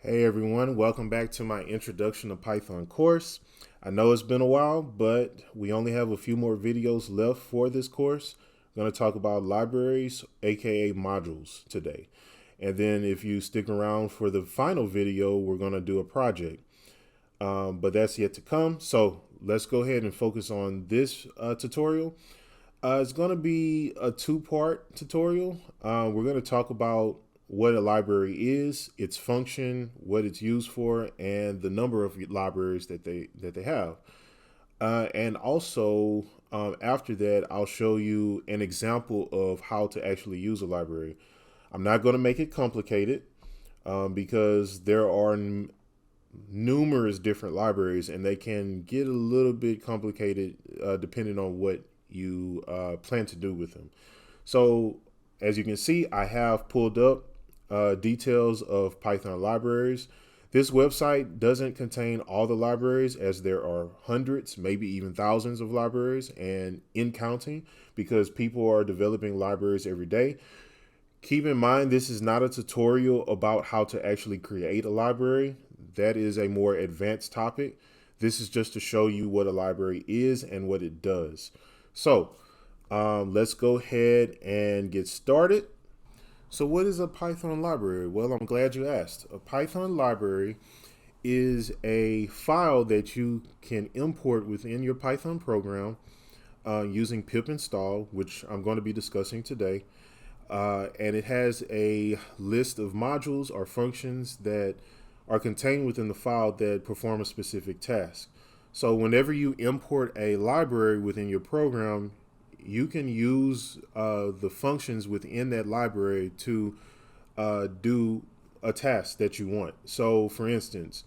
Hey everyone, welcome back to my Introduction to Python course. I know it's been a while, but we only have a few more videos left for this course. I'm going to talk about libraries, aka modules today. And then if you stick around for the final video, we're going to do a project. But that's yet to come. So let's go ahead and focus on this tutorial. It's going to be a two-part tutorial. We're going to talk about what a library is, its function, what it's used for, and the number of libraries that they have. And also, after that, I'll show you an example of how to actually use a library. I'm not going to make it complicated because there are numerous different libraries, and they can get a little bit complicated depending on what you plan to do with them. So as you can see, I have pulled up details of Python libraries. This website doesn't contain all the libraries, as there are hundreds, maybe even thousands of libraries and in counting, because people are developing libraries every day. Keep in mind, this is not a tutorial about how to actually create a library. That is a more advanced topic. This is just to show you what a library is and what it does. So let's go ahead and get started. So what is a Python library? Well, I'm glad you asked. A Python library is a file that you can import within your Python program using pip install, which I'm going to be discussing today. And it has a list of modules or functions that are contained within the file that perform a specific task. So whenever you import a library within your program, you can use the functions within that library to do a task that you want. So for instance,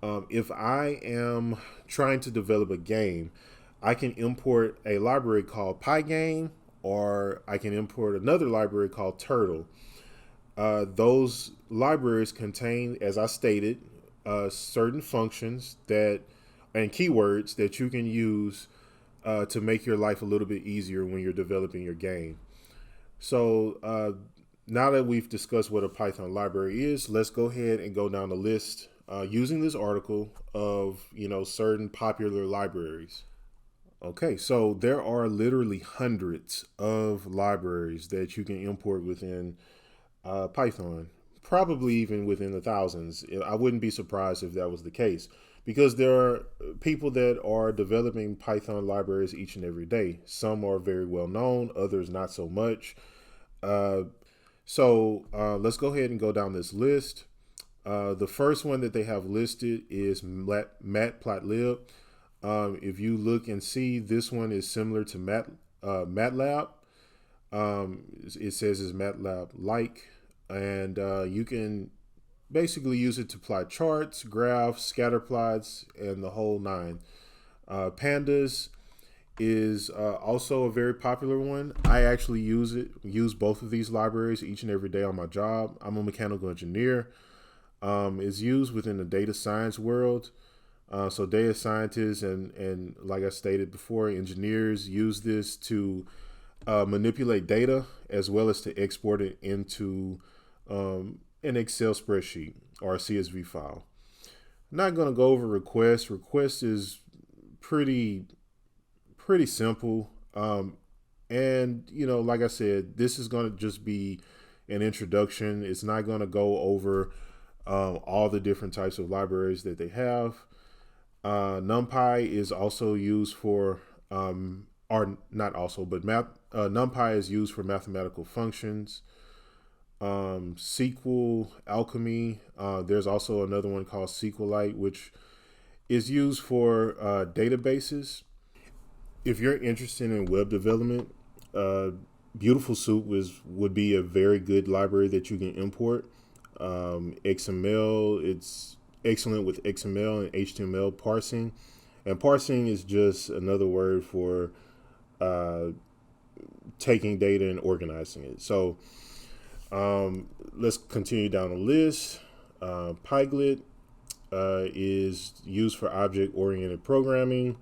if I am trying to develop a game, I can import a library called Pygame, or I can import another library called Turtle. Those libraries contain, as I stated, certain functions that and keywords that you can use to make your life a little bit easier when you're developing your game. So now that we've discussed what a Python library is, let's go ahead and go down the list using this article of certain popular libraries. Okay, so there are literally hundreds of libraries that you can import within Python, probably even within the thousands. I wouldn't be surprised if that was the case, because there are people that are developing Python libraries each and every day. Some are very well known, others not so much. So let's go ahead and go down this list. The first one that they have listed is Matplotlib. If you look and see, this one is similar to MATLAB. It says it's MATLAB-like, and you can basically use it to plot charts, graphs, scatter plots, and the whole nine. Pandas is also a very popular one. I actually use both of these libraries each and every day on my job. I'm a mechanical engineer. It's used within the data science world. So data scientists and like I stated before, engineers use this to manipulate data as well as to export it into an Excel spreadsheet or a CSV file. I'm not going to go over request. Request is pretty simple. And like I said, this is going to just be an introduction. It's not going to go over all the different types of libraries that they have. NumPy is also used for, or not also, but NumPy is used for mathematical functions. SQL Alchemy. There's also another one called SQLite, which is used for databases. If you're interested in web development, Beautiful Soup would be a very good library that you can import. XML, it's excellent with XML and HTML parsing. And parsing is just another word for taking data and organizing it. So let's continue down the list. Pyglit is used for object-oriented programming.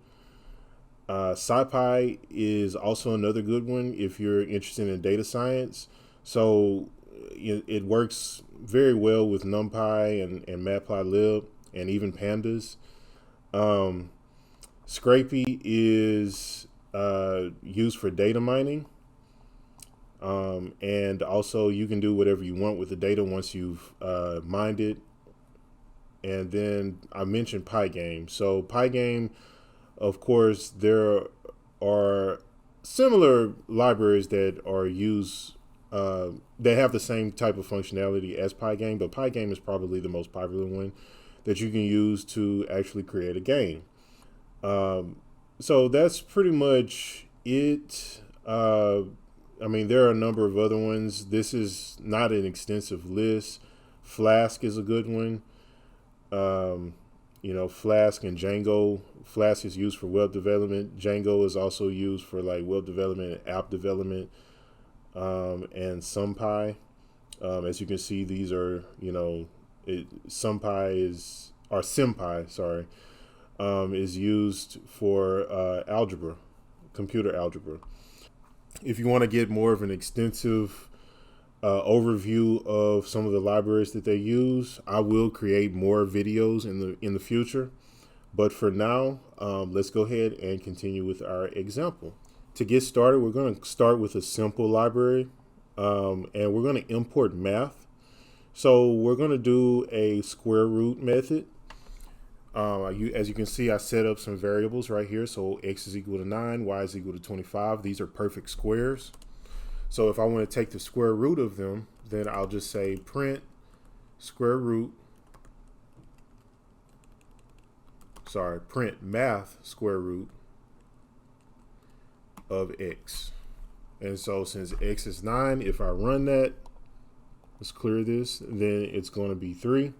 SciPy is also another good one if you're interested in data science. So it works very well with NumPy and Matplotlib and even Pandas. Scrapy is used for data mining. And also you can do whatever you want with the data once you've mined it. And then I mentioned Pygame. So Pygame, of course, there are similar libraries that are used that have the same type of functionality as Pygame, but Pygame is probably the most popular one that you can use to actually create a game. So that's pretty much it. I mean, there are a number of other ones. This is not an extensive list. Flask is a good one. Flask and Django. Flask is used for web development. Django is also used for like web development and app development. And SumPy. As you can see, these are, SymPy, sorry, is used for algebra, computer algebra. If you want to get more of an extensive overview of some of the libraries that they use, I will create more videos in the future. But for now, let's go ahead and continue with our example. To get started, we're going to start with a simple library, and we're going to import math. So we're going to do a square root method. As you can see, I set up some variables right here. So x is equal to 9, y is equal to 25. These are perfect squares. So if I want to take the square root of them, then I'll just say print math square root of x. And so since x is 9, if I run that, let's clear this, then it's going to be 3.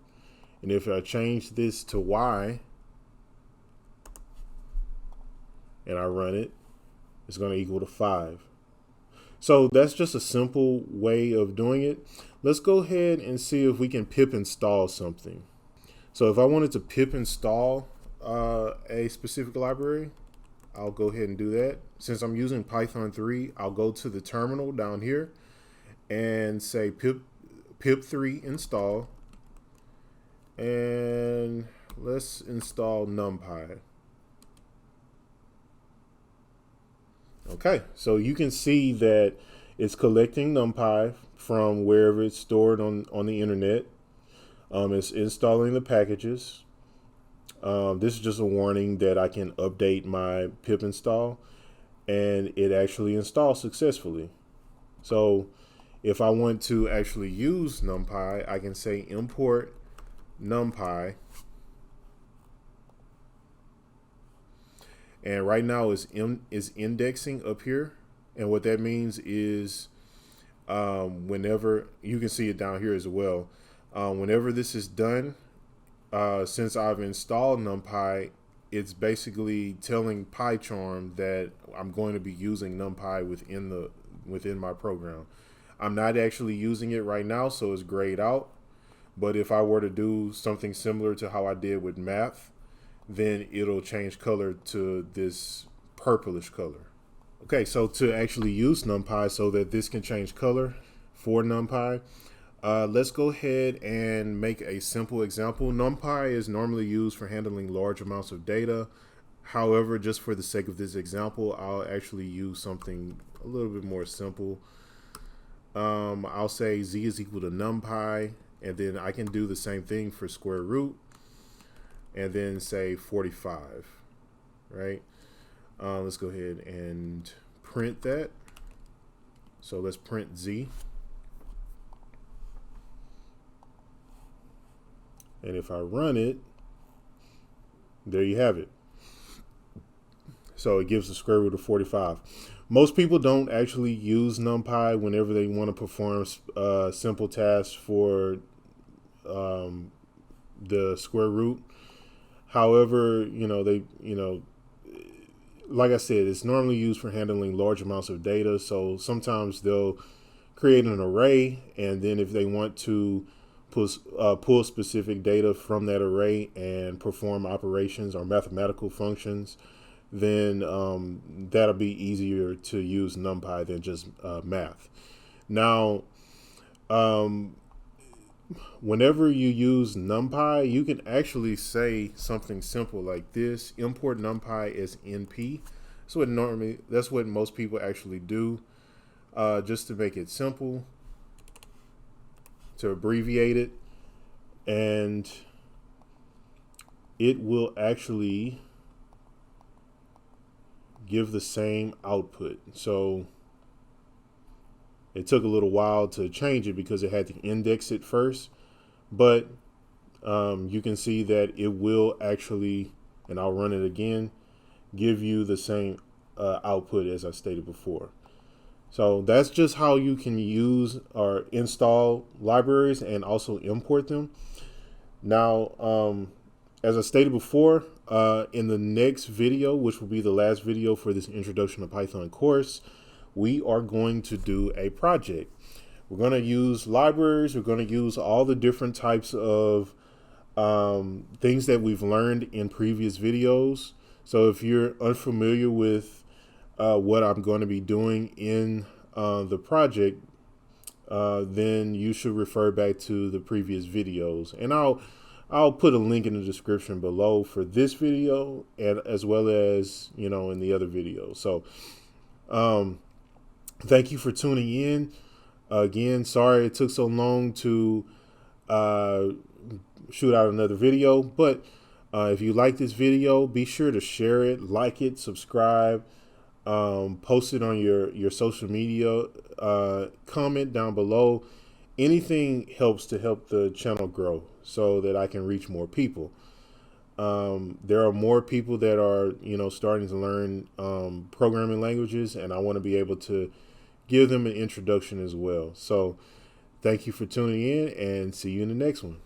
And if I change this to y and I run it, it's going to equal to 5. So that's just a simple way of doing it. Let's go ahead and see if we can pip install something. So if I wanted to pip install a specific library, I'll go ahead and do that. Since I'm using Python 3, I'll go to the terminal down here and say pip3 install. And let's install NumPy. Okay, so you can see that it's collecting NumPy from wherever it's stored on the internet. It's installing the packages. This is just a warning that I can update my pip install, and it actually installs successfully. So if I want to actually use NumPy, I can say import NumPy, and right now is indexing up here, and what that means is whenever, you can see it down here as well, whenever this is done, since I've installed NumPy, it's basically telling PyCharm that I'm going to be using NumPy within my program. I'm not actually using it right now, so it's grayed out. But if I were to do something similar to how I did with math, then it'll change color to this purplish color. Okay, so to actually use NumPy so that this can change color for NumPy, let's go ahead and make a simple example. NumPy is normally used for handling large amounts of data. However, just for the sake of this example, I'll actually use something a little bit more simple. I'll say z is equal to NumPy, and then I can do the same thing for square root, and then say 45, right? Let's go ahead and print that. So let's print z. And if I run it, there you have it. So it gives the square root of 45. Most people don't actually use NumPy whenever they want to perform simple tasks for the square root. However, like I said, it's normally used for handling large amounts of data. So sometimes they'll create an array, and then if they want to pull specific data from that array and perform operations or mathematical functions, then that'll be easier to use NumPy than just math. Now, Um, Whenever you use NumPy, you can actually say something simple like this: import NumPy as NP. That's what most people actually do, just to make it simple, to abbreviate it, and it will actually give the same output. So it took a little while to change it because it had to index it first, but you can see that it will actually, and I'll run it again, give you the same output as I stated before. So that's just how you can use or install libraries and also import them. Now, as I stated before, in the next video, which will be the last video for this Introduction to Python course, we are going to do a project. We're going to use libraries. We're going to use all the different types of things that we've learned in previous videos. So if you're unfamiliar with what I'm going to be doing in the project, then you should refer back to the previous videos. And I'll put a link in the description below for this video, and as well as, in the other videos. So thank you for tuning in. Again, sorry it took so long to shoot out another video, but if you like this video, be sure to share it, like it, subscribe, post it on your social media, comment down below. Anything helps to help the channel grow so that I can reach more people. There are more people that are, starting to learn programming languages, and I want to be able to give them an introduction as well. So thank you for tuning in, and see you in the next one.